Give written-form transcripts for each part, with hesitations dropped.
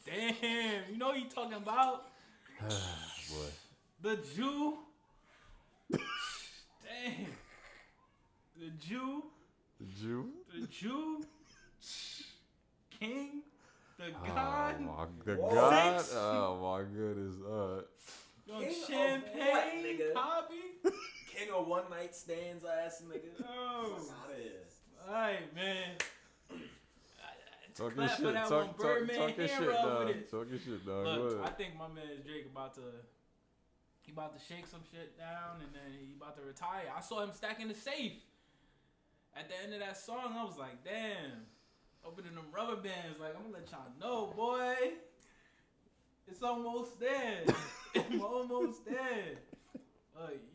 Damn, you know what you talking about? Boy. The Jew. Damn. The Jew. The Jew? The Jew. King. The Oh God. my the Whoa. God. Six. Oh my goodness. Young King of Champagne. what, nigga? Hobby. King of one night stands, ass nigga. Oh. Fuck outta here. Alright, man. Talk your Clap for shit. that Talk, one, Birdman. talk your Hand shit, rub dog. with it. Talk your shit, dog. Look, Go I ahead. think my man Drake about to shake some shit down, and then he about to retire. I saw him stacking the safe. At the end of that song, I was like, damn. Opening them rubber bands, like, I'm gonna let y'all know, boy. It's almost there. I'm almost there.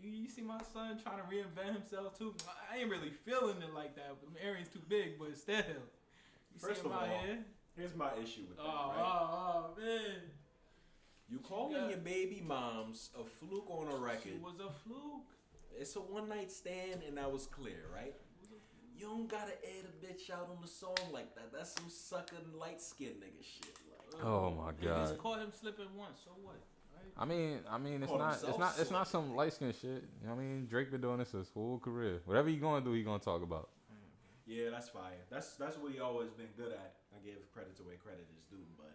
You see my son trying to reinvent himself too. I ain't really feeling it like that. The area's too big, but still. You see First him of out all, here? here's my issue with that, Oh, right? oh, man. You calling Yeah. your baby moms a fluke on a It record. was a fluke. It's a one night stand, and that was clear, right? You don't gotta add a bitch out on the song like that. That's some sucker light skinned nigga shit. Like, Oh my Niggas God. caught him slipping once, so what? Right? I mean, Call himself it's not slick. some light skin shit. You know what I mean? Drake been doing this his whole career. Whatever he gonna do, he gonna talk about. yeah, that's fire. That's what he always been good at. I give credit to where credit is due, but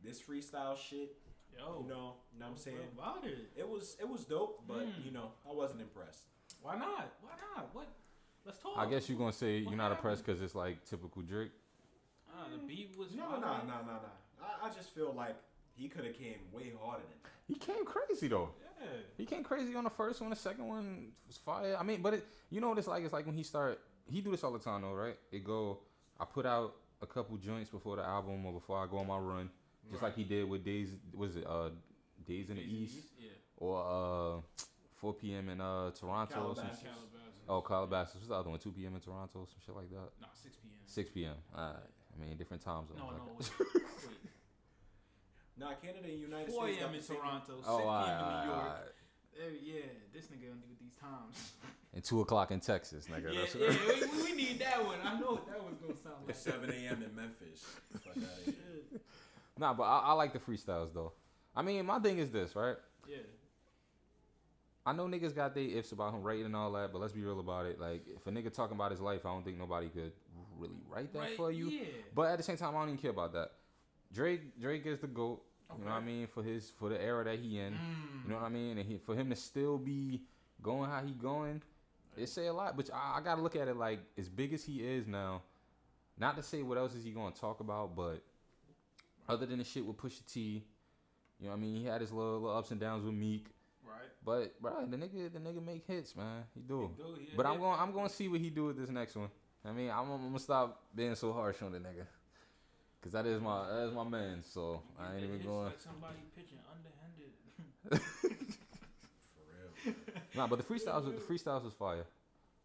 this freestyle shit, Yo, you know what I'm saying? what about it? It was dope, but you know, I wasn't impressed. Why not? Why not? What? Let's talk. I guess you gonna say What you're not impressed happened? because it's like typical Drake. The beat was No. fire. I just feel like he could have came way harder than that. He came crazy though. Yeah. He came crazy on the first one. The second one was fire. I mean, but you know what it's like? It's like when he do this all the time though, right? I put out a couple joints before the album or before I go on my run, just like he did with Days Days in the East Yeah. or 4 p.m. in Toronto. Or some Calabasas. shit. Calabasas. Oh, Calabasas. What's the other one? 2 p.m. in Toronto, some shit like that. Nah, 6 p.m. 6 p.m. I mean, different time zones. No, like no, that. wait. Nah, Canada and United 4 States got a.m. the in same- Toronto, 6 Oh, p.m. alright, in New York. alright. Yeah, this nigga gonna do with these times. And 2 o'clock in Texas, nigga. Yeah, That's we need that one. I know what that was gonna sound like. It's 7 a.m. in Memphis. Fuck outta here. Nah, but I like the freestyles though. I mean, my thing is this, right? Yeah. I know niggas got their ifs about him writing and all that, but let's be real about it. Like, if a nigga talking about his life, I don't think nobody could really write that Right, for you. yeah. But at the same time, I don't even care about that. Drake is the GOAT. You know what I Okay. mean? For the era that he in. You know what I mean? And for him to still be going how he going, it say a lot. But I gotta look at it like, as big as he is now, not to say what else is he gonna talk about, but other than the shit with Pusha T, you know what I mean? He had his little ups and downs with Meek. Right. But bro, the nigga make hits, man. He do. He a But hit. I'm going to see what he do with this next one. I mean, I'm gonna stop being so harsh on the nigga, cause that is my man. So I ain't even It's going. like somebody pitching underhanded. For real. Nah, but the freestyles was fire.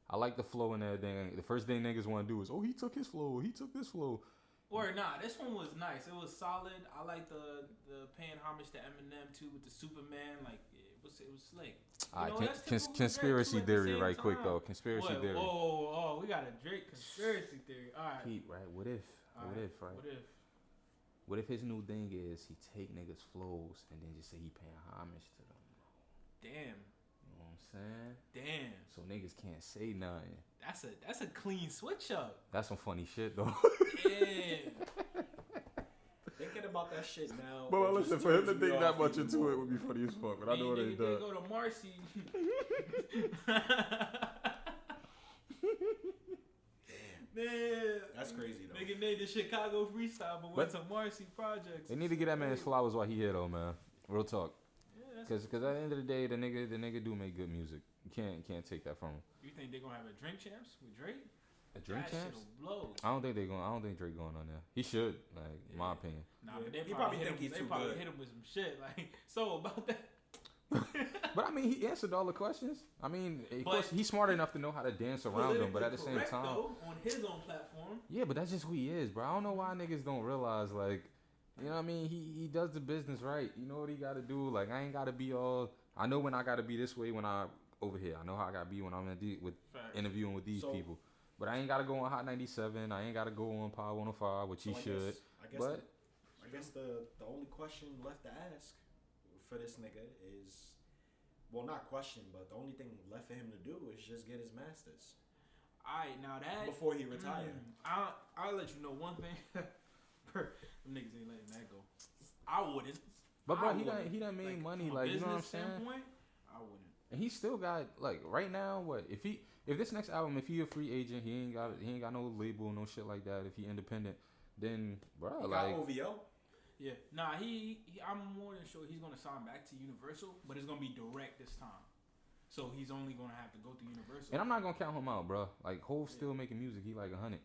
I like the flow and everything. The first thing niggas want to do is, oh, he took his flow. He took this flow. Or nah, this one was nice. It was solid. I like the paying homage to Eminem too with the Superman. Like it was slick. All right, that's typical Drake, conspiracy too, at the theory, same right quick time. though. Conspiracy What? theory. Oh, we got a Drake conspiracy theory. All right. Pete, right? What if? All What right. if? Right? What if? What if his new thing is he take niggas flows and then just say he paying homage to them? Damn. You know what I'm saying? Damn. So niggas can't say nothing. That's a clean switch up. That's some funny shit though. Damn. Thinking about that shit now. But it listen, just for him to turns me think that off much even into more. it would be funny as fuck. But I know it ain't They done. go to Marcy. Man. That's crazy though. Nigga made the Chicago freestyle, but went to Marcy Projects. They need to get that man his flowers while he here though, man. Real talk. Yeah, Cause at the end of the day, the nigga do make good music. You can't take that from him. you think they're gonna have a drink champs with Drake? A drink That champs? shit'll blow. I don't think Drake going on there. He should, like, in my opinion. Nah, Yeah, but they he probably probably hit think him. he's They too probably good. hit him with some shit. Like, so about that. But I mean, he answered all the questions. I mean, of But- course, he's smart enough to know how to dance around them. But at the same Politically time, correct, though, on his own platform. yeah, but that's just who he is, bro. I don't know why niggas don't realize, like, you know what I mean? He does the business right. You know what he got to do. Like, I ain't got to be all. I know when I got to be this way when I over here. I know how I got to be when I'm with Facts. interviewing with these So- people. But I ain't got to go on Hot 97. I ain't got to go on Power 105, which he So should. I guess But I guess the only question left to ask for this nigga is, well, not question, but the only thing left for him to do is just get his masters. Alright, now that before he retired. I'll let you know one thing. Them niggas ain't letting that go. I wouldn't. But bro, he done made money, like, you know what I'm saying? I wouldn't. And he still got, like, right now, what if this next album, if he a free agent, he ain't got no label, no shit like that. If he independent, then bro, he like got OVO. Yeah, nah, he I'm more than sure he's gonna sign back to Universal, but it's gonna be direct this time. So he's only gonna have to go through Universal. And I'm not gonna count him out, bro. Like Hov still making music. He like 100. You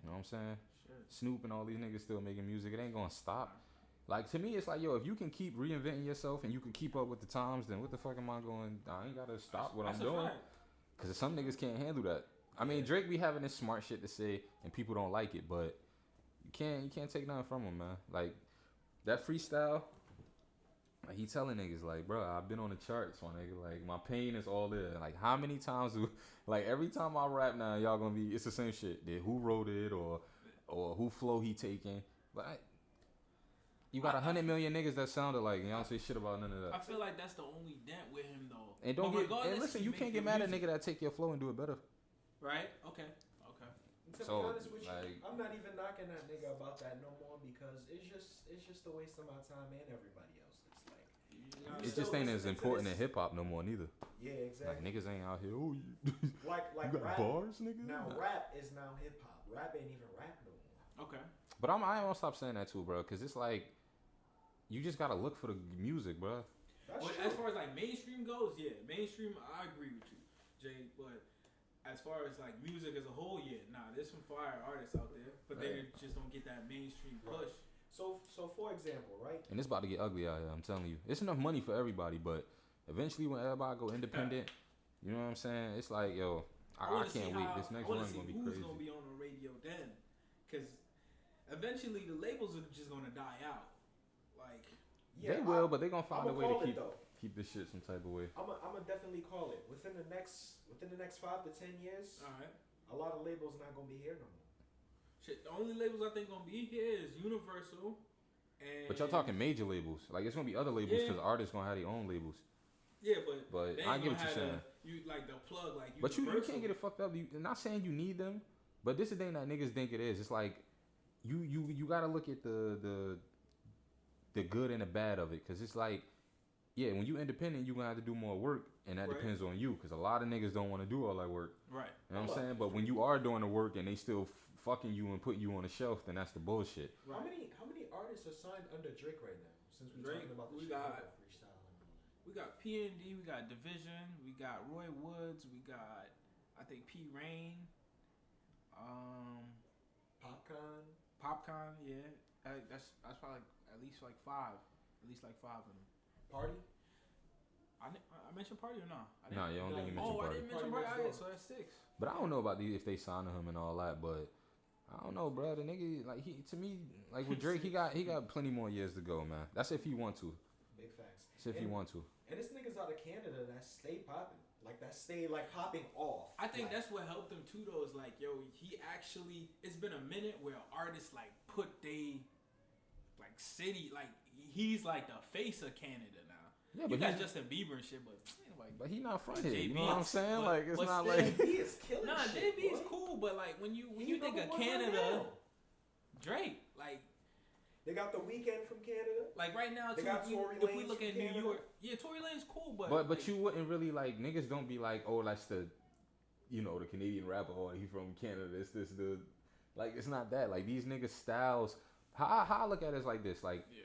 know what I'm saying? Sure. Snoop and all these niggas still making music. It ain't gonna stop. Like to me, it's like, yo, if you can keep reinventing yourself and you can keep up with the times, then what the fuck am I going? I ain't gotta stop what I'm doing. Cause some niggas can't handle that. I mean, Drake be having this smart shit to say, and people don't like it, but you can't take nothing from him, man. Like that freestyle. Like he telling niggas like, bro, I've been on the charts, my nigga. Like my pain is all there. Like how many times like every time I rap now, y'all gonna be, it's the same shit. Who wrote it or who flow he taking? But you got 100 million niggas that sounded like, and y'all don't say shit about none of that. I feel like that's the only dent with him though. And listen, you can't get mad at a nigga that take your flow and do it better. Right? Okay. To be honest with you, I'm not even knocking that nigga about that no more because it's just a waste of my time and everybody else's. Like it just ain't as important in hip hop no more neither. Yeah, exactly. Like niggas ain't out here. Oh, like you got rap, bars, nigga. Now rap is now hip hop. Rap ain't even rap no more. Okay. But I won't stop saying that too, bro, because it's like you just gotta look for the music, bro. But as far as like mainstream goes, yeah, mainstream, I agree with you, Jay. But as far as like music as a whole, yeah, nah, there's some fire artists out there, but they just don't get that mainstream push. So for example, right? And it's about to get ugly out here. I'm telling you, it's enough money for everybody, but eventually when everybody go independent, you know what I'm saying? It's like, yo, I can't wait. This next one gonna be crazy. Who's gonna be on the radio then? Because eventually the labels are just gonna die out. Like they will, but they gonna find a way to keep this shit some type of way. I'm gonna definitely call it within the next 5 to 10 years. All right. A lot of labels not gonna be here no more. Shit, the only labels I think gonna be here is Universal. And but y'all talking major labels? Like it's gonna be other labels because artists gonna have their own labels. Yeah, but I get what you're saying. You like the plug, like but you can't get it fucked up. I'm not saying you need them, but this is the thing that niggas think it is. It's like you gotta look at the good and the bad of it, because it's like, yeah, when you independent, you gonna have to do more work, and that depends on you, because a lot of niggas don't want to do all that work. Right. You know what I'm saying? But when you are doing the work and they still fucking you and put you on the shelf, then that's the bullshit. Right. How many artists are signed under Drake right now? Since we're talking about the freestyle. We got P&D, we got Division, we got Roy Woods, we got I think P Rain, Popcorn, yeah. That's probably at least like five of them. Party? I mentioned Party or not? No, you don't think you mentioned Party. I didn't mention Party. So that's 6. But I don't know about if they signed him and all that, but I don't know, bro. The nigga, like to me, like with Drake, he got plenty more years to go, man. That's if he want to. Big facts. That's if he want to. And this niggas out of Canada that stay popping. Like that stay like popping off. I think that's what helped him too though, is like, yo, he actually, it's been a minute where artists like put they like city, like he's like the face of Canada now. Yeah, but you got Justin Bieber and shit, but he not from here. You know what I'm saying? Like it's not like JB is killing. Nah, JB is cool, but like when you think of Canada, Drake, like they got The Weeknd from Canada. Like right now, too, if we look at New York, yeah, Tory Lanez cool, but like, you wouldn't really like niggas don't be like, oh, that's the, you know, the Canadian rapper, or he from Canada. This the, like it's not that. Like these niggas styles. How I look at it is like this, like. Yeah.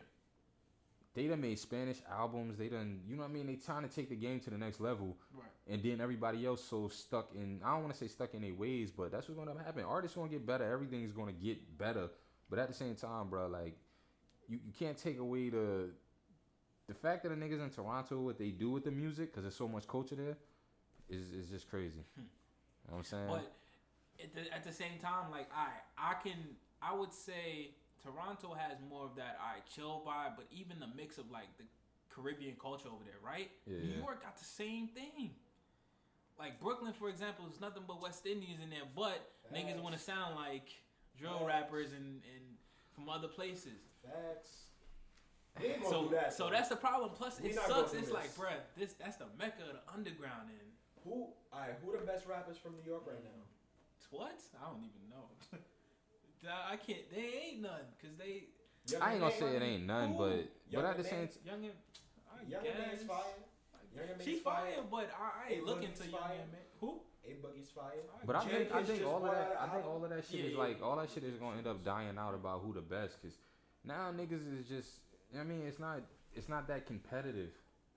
They done made Spanish albums. They done, you know what I mean? They trying to take the game to the next level. Right. And then everybody else so stuck in, I don't want to say stuck in their ways, but that's what's going to happen. Artists going to get better. Everything's going to get better. But at the same time, bro, like, you can't take away the fact that the niggas in Toronto, what they do with the music, because there's so much culture there, is just crazy. You know what I'm saying? But at the same time, like, I would say Toronto has more of that chill vibe, but even the mix of like the Caribbean culture over there, right? Yeah. New York got the same thing. Like Brooklyn, for example, is nothing but West Indians in there, but niggas want to sound like drill rappers and from other places. Facts. We ain't gonna do that. So though. that's the problem. Plus, We it not sucks. gonna do It's this. like, bruh, that's the mecca of the underground. And Who the best rappers from New York right now? what? I don't even know. I can't. They ain't none because they Young I ain't gonna M.A. say it ain't none, Who? but at the M.A. same young and Young M.A.'s fire. Young M.A.'s She fire, but I ain't A looking Boogie's to young fire. M.A. Who? A Boogie's fire. But I think Jadakiss just all of brought that out I an think album. all of that shit Yeah, is yeah. like all that shit is gonna end up dying out about who the best, cause now niggas is just I mean it's not that competitive.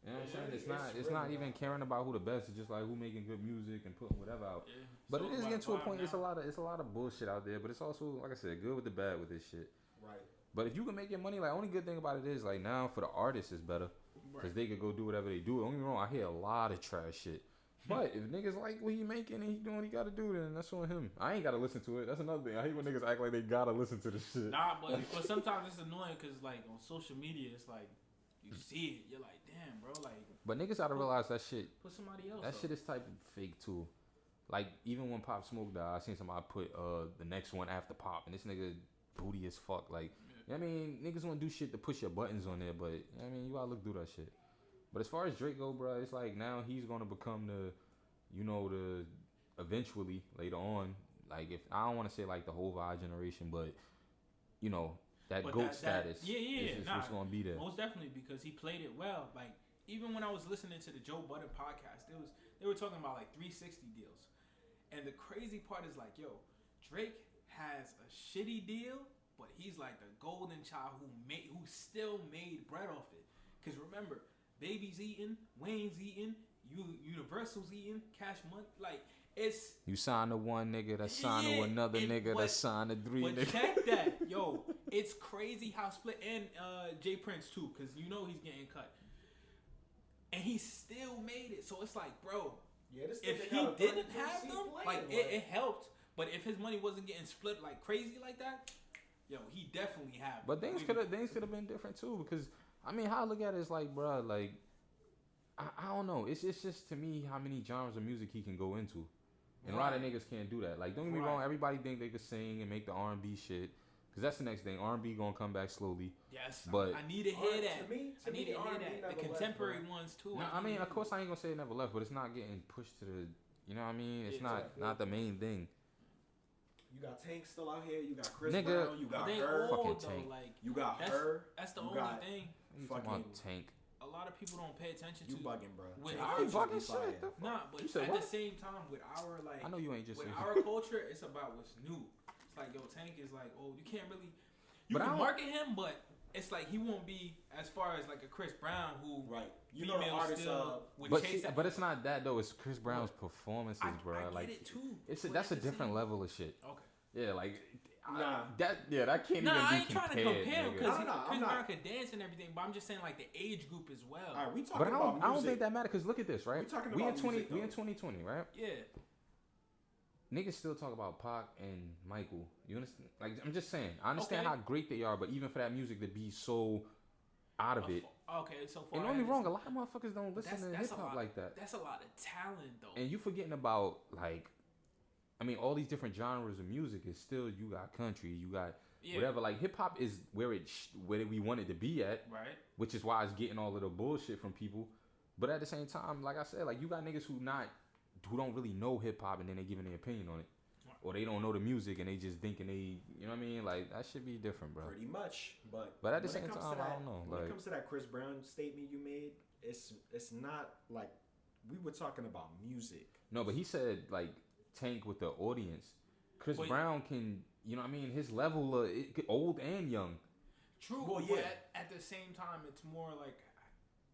You know what I'm saying? It's not really even not. caring about who the best. It's just like who making good music and putting whatever out. Yeah. But So it is about getting to a vibe point. now. It's a lot of bullshit out there. But it's also like I said, good with the bad with this shit. Right. But if you can make your money, like only good thing about it is like now for the artists it's better because Right. they could go do whatever they do. Don't get me wrong, I hear a lot of trash shit. But if niggas like what he making and he doing what he gotta do, then that's on him. I ain't gotta listen to it. That's another thing. I hate when niggas act like they gotta listen to the shit. Nah, but sometimes it's annoying because like on social media, it's like you see it, you're like, damn, bro, like But niggas gotta realize that shit. put somebody else. That up. shit is type of fake too. Like even when Pop Smoke died, I seen somebody put the next one after Pop, and this nigga booty as fuck. Like, I mean, niggas wanna do shit to push your buttons on there, but I mean, you gotta look through that shit. But as far as Drake go, bro, it's like now he's gonna become the eventually later on. Like if I don't want to say like the whole vibe generation, but that But GOAT that- status is nah, what's gonna be there. Most definitely because he played it well. Like even when I was listening to the Joe Budden podcast, they were talking about like 360 deals, and the crazy part is like, yo, Drake has a shitty deal, but he's like the golden child who still made bread off it. Cause remember, Baby's eating, Wayne's eating, Universal's eating, Cash Money, like it's. You sign to one nigga that signed Yeah, to another nigga but- that signed to three But niggas. check that, yo, it's crazy how split and Jay Prince too, cause he's getting cut, and he still made it. So it's like, bro, Yeah, this if nigga he got a didn't 32 have seat them, plane, like it helped. But if his money wasn't getting split like crazy like that, yo, he definitely had. But things could have been different too, because I mean, how I look at it is like, bro, like I don't know. It's just to me how many genres of music he can go into, and a lot of Right. niggas can't do that. Like, don't get me Right. wrong, everybody think they could sing and make the R&B shit, because that's the next thing. R&B gonna come back slowly. Yes, But- I need to hear that. To me, I need to hear R&B that. never The left, contemporary bro. ones too. No, I mean, of course I ain't gonna say it never left, but it's not getting pushed to the. You know what I mean? It's Yeah, not the main thing. You got Tank still out here. You got Chris Nigga. Brown. You But got they her. Fucking old though. Tank. Like You got that's her. that's the You only got- thing You talking Fucking- about Tank? a lot of people don't pay attention You to. bugging, bro. With Tank our featuring bugging be fire. shit, the fuck? Nah, but You said at what? the same time, with our like, I know you ain't just with saying. our culture, it's about what's new. It's like, yo, Tank is like, oh, you can't really, you But I can don't- market him, but it's like he won't be as far as like a Chris Brown who Right. You know the females artists. still would But chase. but it's not that though. It's Chris Brown's performances, I bro. get Like it too. it's but that's a at the different same- level of shit. Okay. Yeah, like Nah. that can't Nah, I even ain't be trying to compared. compare nigga. because No, no, I'm Chris not. Brown could dance and everything, but I'm just saying like the age group as well. All right, we talking But about music. I don't think that matters because look at this, right? We talking We about in 20 music, we in though. 2020, right? Yeah. Niggas still talk about Pac and Michael. You understand? Like I'm just saying, I understand Okay. how great they are, but even for that music to be so out of it, Okay, so far. and don't get me wrong, a lot of motherfuckers don't listen to that's hip a hop lot- like that. That's a lot of talent though. And you forgetting about like, I mean, all these different genres of music is still you got country, you got Yeah. whatever. Like hip hop is where where we want it to be at, Right. which is why it's getting all of the bullshit from people. But at the same time, like I said, like you got niggas who don't really know hip hop and then they giving their opinion on it, or they don't know the music and they just thinking they, you know what I mean? Like that should be different, bro. Pretty much, but But at the when it same comes time, to I that- don't know, When like- it comes to that Chris Brown statement you made, it's not like we were talking about music. No, but he said like Tank with the audience. Chris But- Brown can, you know what I mean? His level, old and young. True. Well, But yeah. at the same time, it's more like.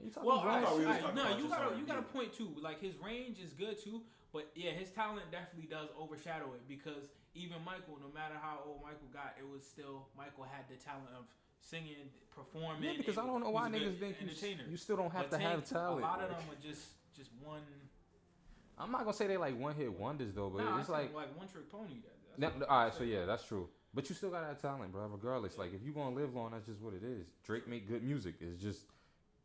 You talking Well, grown thought we was shit. talking no, about you just got R&B. a point too. Like his range is good too, but yeah, his talent definitely does overshadow it because even Michael, no matter how old Michael got, it was still Michael had the talent of singing, performing. Yeah, because I and don't know was why a good niggas think entertainer. you still don't have But to have Tank, talent. A lot of Like, them are just one. I'm not gonna say they like one hit wonders though, but Nah, it's like like, one trick pony. That's no, what I'm all right, so saying. yeah, that's true. But you still gotta have talent, bro. Regardless, like if you gonna live long, that's just what it is. Drake make good music. It's just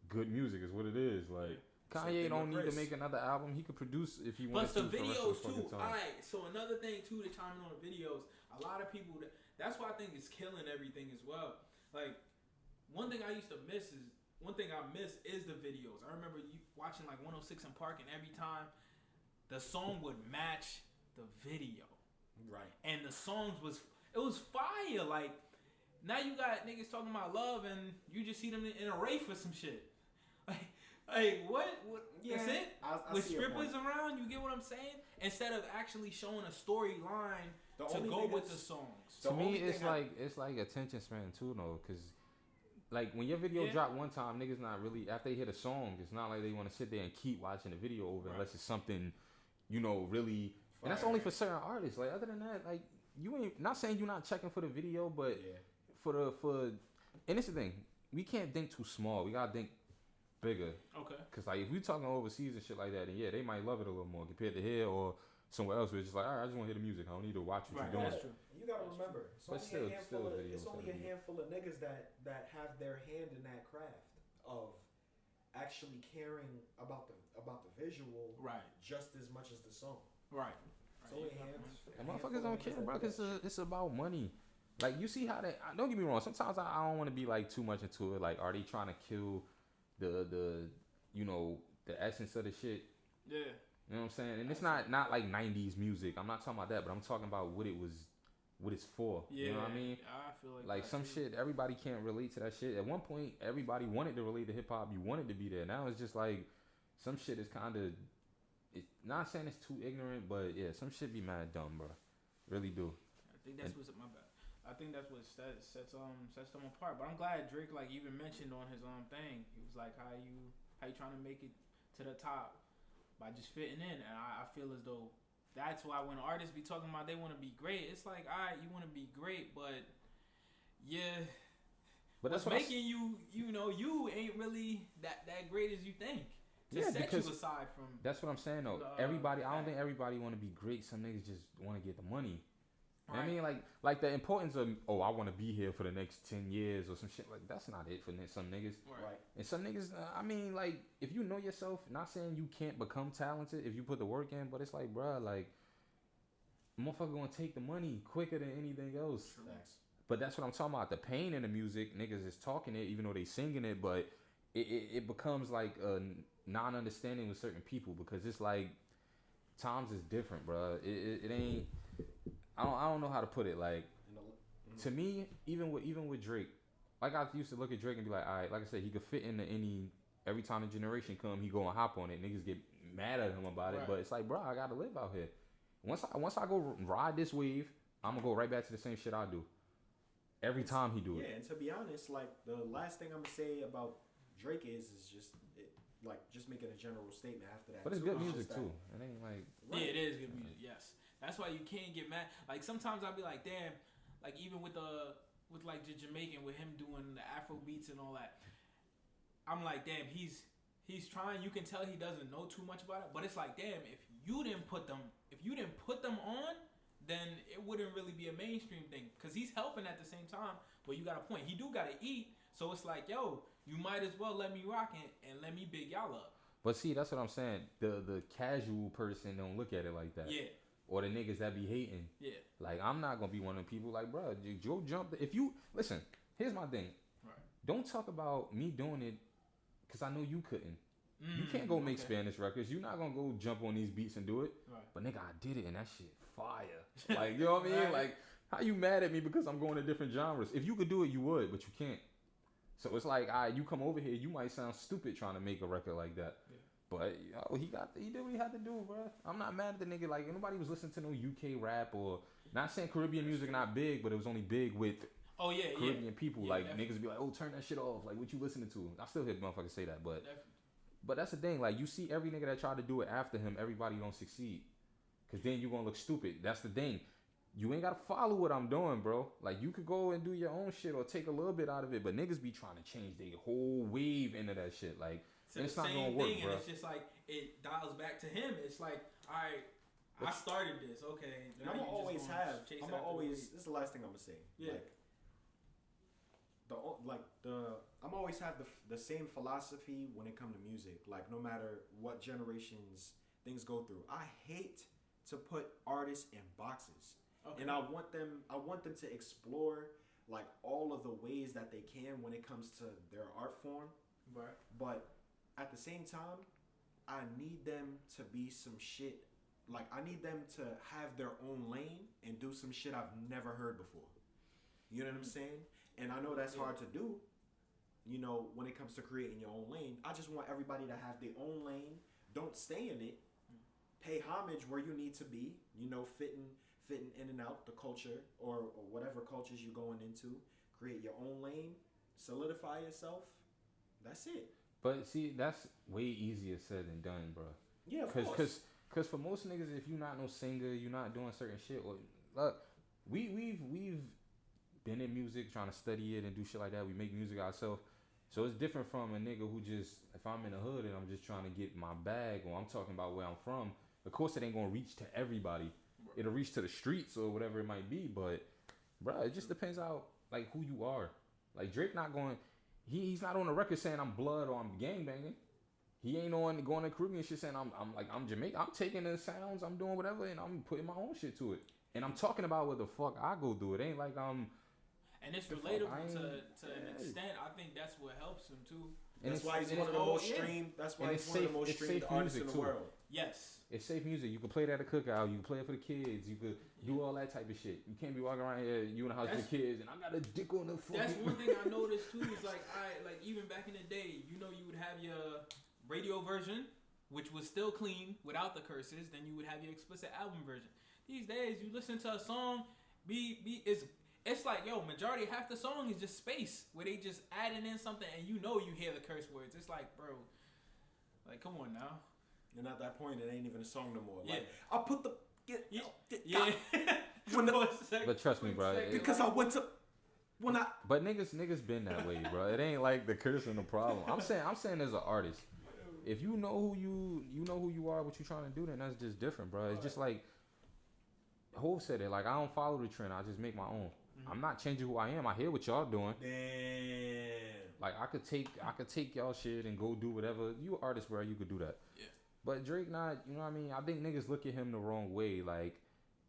good music is what it is. Like Same Kanye thing don't with need to Chris. make another album. He could produce if he wanted Plus the to. for the rest of videos the fucking too. time. Alright, so another thing too to chime in on the videos. A lot of people that's why I think it's killing everything as well. Like, one thing I miss is the videos. I remember you watching like 106 in Park, and every time the song would match the video. Right. And the songs was fire. Like, now you got niggas talking about love, and you just see them in a rave for some shit. Like what? Yeah, that's it? I With see your strippers point. around, you get what I'm saying? Instead of actually showing a storyline The to only go with niggas- the songs. The To me, only it's thing I- like attention span too, though, because like when your video Yeah. drop one time, niggas not really after they hit a song. It's not like they want to sit there and keep watching the video over Right. unless it's something, really. And that's Fire. only for certain artists. Like other than that, like you ain't not saying you're not checking for the video, but Yeah. and it's the thing, we can't think too small. We gotta think bigger. Okay. Cause like if we talking overseas and shit like that, then yeah, they might love it a little more compared to here or somewhere else where it's just like, all right, I just want to hear the music. I don't need to watch what Right, you're doing. that's true. You gotta remember, it's But only still- a handful still of videos it's only a gotta be- handful of niggas that have their hand in that craft of actually caring about the visual Right. just as much as the song. Right. It's only a You got hand- one. And handful motherfuckers of don't niggas care, that bro. do Cause that it's about money. Like you see how they. Don't get me wrong. Sometimes I don't want to be like too much into it. Like, are they trying to kill the the essence of the shit? Yeah. You know what I'm saying? And it's not like 90s music. I'm not talking about that, but I'm talking about what it's for. Yeah. You know what I mean? I feel like Like that some too. shit, everybody can't relate to that shit. At one point, everybody wanted to relate to hip hop. You wanted to be there. Now it's just like some shit is kind of. Not saying it's too ignorant, but yeah, some shit be mad dumb, bro. Really do. I think that's what's my bad. I think that's what sets them apart. But I'm glad Drake like even mentioned on his thing. He was like, how you trying to make it to the top by just fitting in, and I feel as though that's why when artists be talking about they want to be great, it's like, all right, you want to be great, but yeah, But what's that's what making you you ain't really that great as you think. To Yeah, set because you aside from That's what I'm saying though. The, Everybody, I don't act. think everybody want to be great. Some niggas just want to get the money. You know what I Right. mean, like the importance of I want to be here for the next 10 years or some shit like that's not it for some niggas. right. And some niggas, I mean, like if you know yourself, not saying you can't become talented if you put the work in, but it's like, bruh, like motherfucker gonna take the money quicker than anything else. Facts. But that's what I'm talking about. The pain in the music, niggas is talking it, even though they singing it, but it becomes like a non-understanding with certain people because it's like times is different, bro. It ain't. I don't know how to put it. Like to me, even with Drake, like I used to look at Drake and be like, all right, like I said, he could fit into any. Every time a generation come, he go and hop on it. Niggas get mad at him about it, Right. but it's like, bro, I gotta live out here. Once I go ride this wave, I'm gonna go right back to the same shit I do. Every time he do it. Yeah, and to be honest, like the last thing I'm gonna say about Drake is just making a general statement after that. But it's too. good It's music just that- too. It ain't like Yeah, it is good music. Yes, that's why you can't get mad. Like sometimes I'll be like, damn, like even with like the Jamaican with him doing the Afro beats and all that. I'm like, damn, he's trying. You can tell he doesn't know too much about it, but it's like, damn, if you didn't put them on, then it wouldn't really be a mainstream thing because he's helping at the same time. But you got a point. He do gotta eat, so it's like, yo, you might as well let me rock it and let me big y'all up. But see, that's what I'm saying. The casual person don't look at it like that. Yeah, Or the niggas that be hating. yeah, Like I'm not gonna be one of the people like, bro, Joe jump. If you listen, here's my thing. right. Don't talk about me doing it, cause I know you couldn't. You can't go make okay. Spanish records. You're not gonna go jump on these beats and do it. Right. But nigga, I did it and that shit fire. Like you know what I mean? Right. Like how you mad at me because I'm going to different genres? If you could do it, you would, but you can't. So it's like, you come over here, you might sound stupid trying to make a record like that. Yeah. But he did what he had to do, bro. I'm not mad at the nigga. Like nobody was listening to no UK rap or not saying Caribbean music not big, but it was only big with Oh yeah, Caribbean people. Yeah, like definitely. niggas be like, oh, turn that shit off. Like what you listening to? I still hear motherfuckers say that, but Definitely. but that's the thing. Like you see every nigga that tried to do it after him, everybody don't succeed. Cause then you gonna look stupid. That's the thing. You ain't gotta follow what I'm doing, bro. Like you could go and do your own shit or take a little bit out of it, but niggas be trying to change their whole wave into that shit. Like it's the not same gonna work, thing, bro. and it's just like it dials back to him. It's like, all right, I started this, okay. And now I'm you gonna just always gonna have. chase I'm after gonna the always. wave. This is the last thing I'm gonna say. Yeah. I'm always have the same philosophy when it comes to music. Like no matter what generations things go through, I hate to put artists in boxes. Okay. and I want them to explore like all of the ways that they can when it comes to their art form. Right. But at the same time, I need them to be some shit. Like I need them to have their own lane and do some shit I've never heard before. You know what I'm saying? And I know that's hard to do. You know, when it comes to creating your own lane, I just want everybody to have their own lane. Don't stay in it. Pay homage where you need to be. You know, fitting in and out the culture or whatever cultures you're going into. Create your own lane. Solidify yourself. That's it. But see, that's way easier said than done, bro. Yeah, of course. Cause for most niggas, if you're not no singer, you're not doing certain shit. Or look, we've been in music, trying to study it and do shit like that. We make music ourselves. So it's different from a nigga who just, if I'm in the hood and I'm just trying to get my bag, or I'm talking about where I'm from, of course it ain't gonna reach to everybody. It'll reach to the streets or whatever it might be, but bro, it just depends out like who you are. Like Drake not going, he's not on the record saying I'm blood or I'm gangbanging. He ain't on going to Caribbean shit saying I'm Jamaican. I'm taking the sounds, I'm doing whatever, and I'm putting my own shit to it. And I'm talking about what the fuck I go do. It ain't like And it's relatable to an extent. I think that's what helps him too. That's why he's one of the most streamed. That's why he's one of the most streamed artists in the world. Yes. It's safe music. You can play that at a cookout. You can play it for the kids. You could do all that type of shit. You can't be walking around here, you in the house with the kids, and I got a dick on the phone. That's one thing I noticed too. Is like even back in the day, you know, you would have your radio version, which was still clean without the curses. Then you would have your explicit album version. These days, you listen to a song, it's like, yo, majority, half the song is just space where they just adding in something and you know you hear the curse words. It's like, bro, like, come on now. And at that point, it ain't even a song no more. Yeah. Like, I put the... Yeah. But trust me, bro. Because I went to... When I... But niggas been that way, bro. It ain't like the curse and the problem. I'm saying as an artist, if you know who you are, what you trying to do, then that's just different, bro. It's just like Hov said it. Like I don't follow the trend. I just make my own. Mm-hmm. I'm not changing who I am. I hear what y'all doing. Damn. Like I could take y'all shit and go do whatever. You an artist, bro. You could do that. Yeah. But Drake not. You know what I mean? I think niggas look at him the wrong way. Like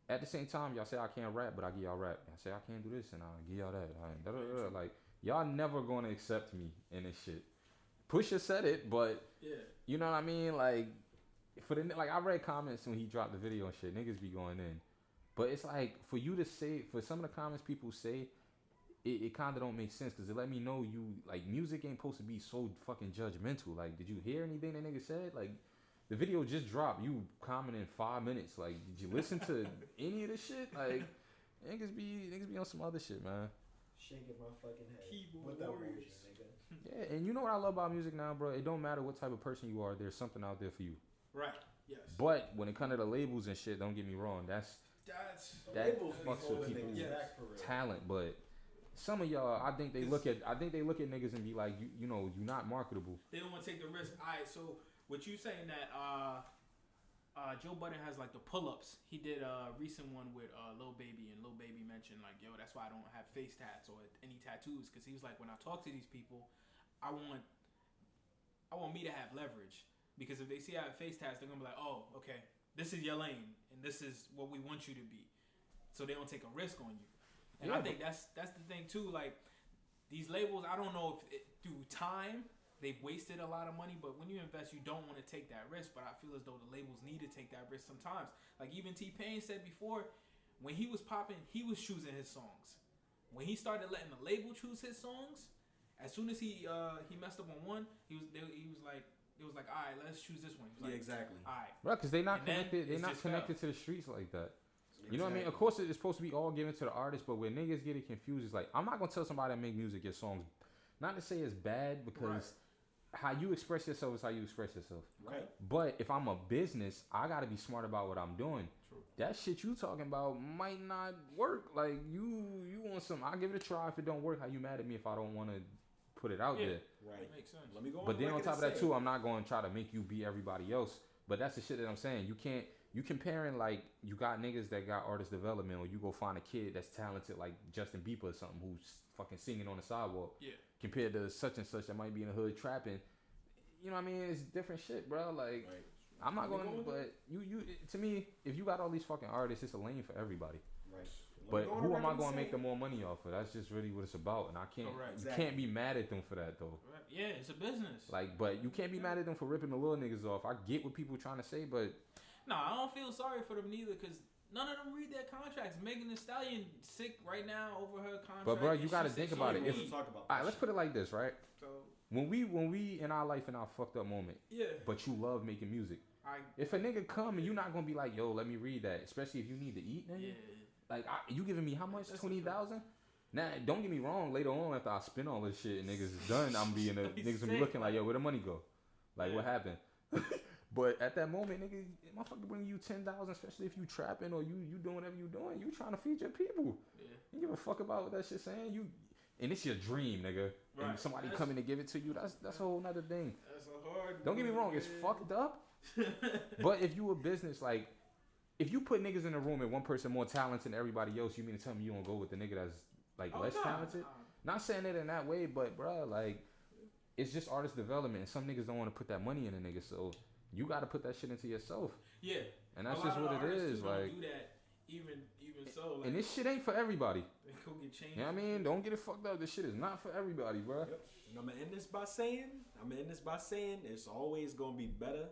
at the same time, y'all say I can't rap, but I give y'all rap. I say I can't do this, and I give y'all that. Like y'all never gonna accept me in this shit. Pusha said it, but you know what I mean? Like I read comments when he dropped the video and shit. Niggas be going in. But it's like, for you to say, for some of the comments people say, it kind of don't make sense, because it let me know you, like, music ain't supposed to be so fucking judgmental. Like, did you hear anything that nigga said? Like, the video just dropped. You commented in 5 minutes. Like, did you listen to any of this shit? Like, niggas be on some other shit, man. Shaking my fucking head. Keyboard with that warriors. motion, nigga. Yeah, and you know what I love about music now, bro? It don't matter what type of person you are. There's something out there for you. Right. Yes. But when it comes to the labels and shit, don't get me wrong. That fucks with people's talent, but some of y'all, I think they look at niggas and be like, you know, you're not marketable. They don't want to take the risk. All right, so what you saying that Joe Budden has like the pull-ups. He did a recent one with Lil Baby, and Lil Baby mentioned like, yo, that's why I don't have face tats or any tattoos, because he was like, when I talk to these people, I want me to have leverage, because if they see I have face tats, they're gonna be like, oh, okay, this is your lane, and this is what we want you to be. So they don't take a risk on you. And I think that's the thing too. Like these labels, I don't know if through time they've wasted a lot of money, but when you invest, you don't want to take that risk. But I feel as though the labels need to take that risk sometimes. Like even T-Pain said before, when he was popping, he was choosing his songs. When he started letting the label choose his songs, as soon as he messed up on one, he was like, it was like, all right, let's choose this one. He was like, exactly. All right, Right, because they're not connected. They're not connected to the streets like that. You know what I mean? Of course, it's supposed to be all given to the artist, but where niggas get it confused, it's like, I'm not gonna tell somebody that make music your songs, not to say it's bad, because how you express yourself is how you express yourself. Right. But if I'm a business, I gotta be smart about what I'm doing. True. That shit you talking about might not work. Like you want some? I'll give it a try. If it don't work, how you mad at me if I don't want to put it out there? Right. that makes sense. Let me go. But then on top of that too, I'm not going to try to make you be everybody else. But that's the shit that I'm saying. You comparing like you got niggas that got artist development, or you go find a kid that's talented like Justin Bieber or something who's fucking singing on the sidewalk. Yeah. Compared to such and such that might be in the hood trapping. You know what I mean? It's different shit, bro. Like I'm not going, but you to me, if you got all these fucking artists, it's a lane for everybody. Right. But Let me go on who the am I record going to and make the say- more money off of? That's just really what it's about. And I can't, Correct. you Exactly. can't be mad at them for that though. Right. Yeah, it's a business. Like, but you can't be mad at them for ripping the little niggas off. I get what people trying to say, but No, I don't feel sorry for them neither, because none of them read their contracts. Megan Thee Stallion sick right now over her contract. But, bro, you and gotta she think said about she it. don't If- read. Talk about all right, let's put it like this, right? So When we in our life in our fucked up moment, yeah, but you love making music. I If a nigga come and you not gonna be like, yo, let me read that, especially if you need to eat, nigga. yeah. Like, you giving me how much? That's a 20,000? Now, don't get me wrong. Later on, after I spend all this shit and niggas is done, I'm being niggas gonna be Sick, looking like, yo, where the money go? Like, what Yeah. happened? But at that moment, nigga, motherfucker bring you 10,000, especially if you trapping or you doing whatever you doing. You trying to feed your people. Yeah. You give a fuck about what that shit saying. And it's your dream, nigga. And Right. somebody That's- coming to give it to you. That's a whole nother thing. That's a hard. Don't get me wrong, it's fucked up. But if you a business, like, if you put niggas in a room and one person more talented than everybody else, you mean to tell me you don't go with the nigga that's like Oh, less nah, talented? Not saying it in that way, but bruh, like, it's just artist development, and some niggas don't want to put that money in a nigga, so you got to put that shit into yourself, Yeah. and that's A just lot of what it artists is, too don't like. do that. Even so, like, And this shit ain't for everybody. they go get changed. You know what I mean? Don't get it fucked up. This shit is not for everybody, bruh. Yep. And I'm gonna end this by saying, it's always gonna be better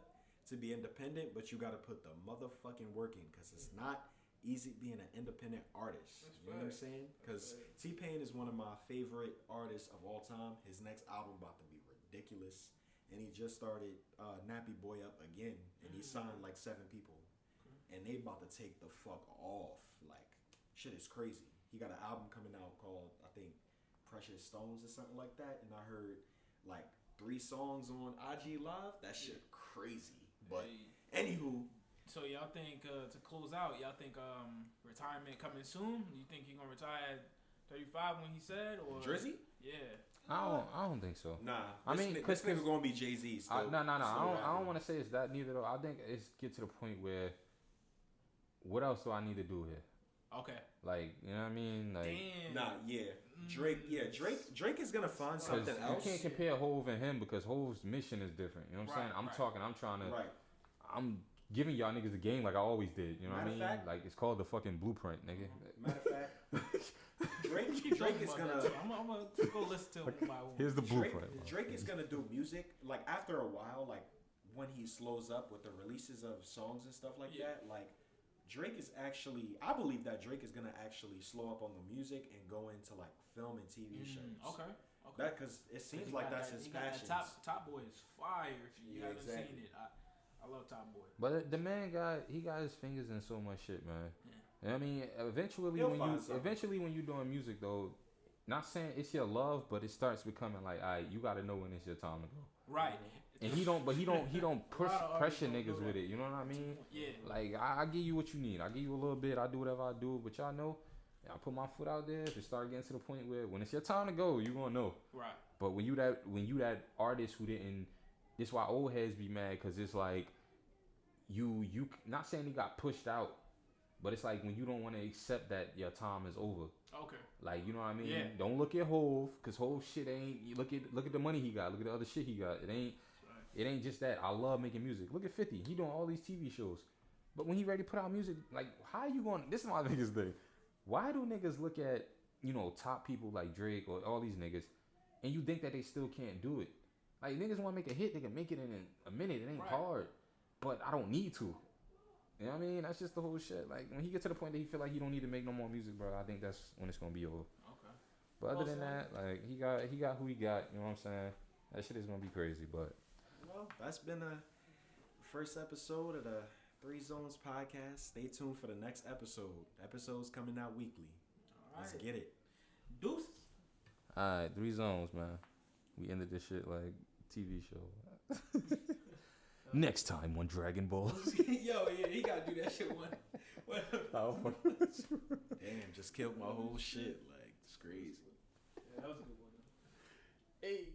to be independent, but you gotta put the motherfucking work in, cause it's not easy being an independent artist. That's You know what I'm facts. saying? Cause That's T-Pain is one of my favorite artists of all time. His next album about to be ridiculous, and he just started Nappy Boy up again, and he signed like 7 people, and they about to take the fuck off. Like, shit is crazy. He got an album coming out called, I think, Precious Stones or something like that, and I heard like 3 songs on IG Live. That shit crazy. But Hey, anywho, so y'all think to close out, y'all think retirement coming soon? You think he gonna retire at 35 when he said, or Drizzy? Yeah. I don't think so. Nah. I mean, this 'cause- nigga gonna be Jay-Z. No. I don't want to say it's that neither though. I think it's get to the point where, what else do I need to do here? Okay. Like, you know what I mean? Like, Damn. Nah, yeah. Drake is gonna find because something you else. can't compare Hove and him because Hove's mission is different. You know what I'm saying? I'm trying to, Right. I'm giving y'all niggas the game like I always did. You know what I Matter of mean? fact- Like, it's called the fucking blueprint, nigga. Matter of fact, Keep Drake talking is about gonna that, too. I'm gonna go listen to my own. Here's the Drake, blueprint. Drake is gonna do music like after a while, like when he slows up with the releases of songs and stuff like Yeah. that. Like Drake is actually, I believe that Drake is gonna actually slow up on the music and go into like film and TV shows. Okay. That because it seems like that's his passion. Top Boy is fire. If you Yeah, haven't exactly. seen it, I love Top Boy. But the man got his fingers in so much shit, man. Yeah. And I mean, eventually He'll find something. when you're doing music though, not saying it's your love, but it starts becoming like, alright, you got to know when it's your time to go. Right. And he don't push A lot of pressure artists don't niggas do with that. it. You know what I mean? Yeah. Like I give you what you need. I give you a little bit. I do whatever I do. But y'all know, I put my foot out there. If it start getting to the point where when it's your time to go, you gonna know. Right. But when you that artist who didn't, this why old heads be mad because it's like you not saying he got pushed out, but it's like when you don't want to accept that your time is over. Okay. Like, you know what I mean? Yeah. Don't look at Hove, cause Hove shit ain't. You look at the money he got. Look at the other shit he got. It ain't just that. I love making music. Look at 50. He doing all these TV shows, but when he ready to put out music, like how you going? This is my biggest thing. Why do niggas look at top people like Drake or all these niggas, and you think that they still can't do it? Like niggas want to make a hit, they can make it in a minute. It ain't Right. hard, but I don't need to. You know what I mean? That's just the whole shit. Like when he get to the point that he feel like he don't need to make no more music, bro. I think that's when it's gonna be over. Okay. But other Well than said. that, like he got who he got. You know what I'm saying? That shit is gonna be crazy. But Well, that's been a first episode of the 3 Zones podcast. Stay tuned for the next episode. Episodes coming out weekly. All Let's right. get it. Deuces. all right, 3 Zones, man. We ended this shit like TV show. Next time on Dragon Ball. Yo, yeah, he gotta do that shit one. Damn, just killed my whole shit. Like, it's crazy. Yeah, that was a good one. Hey.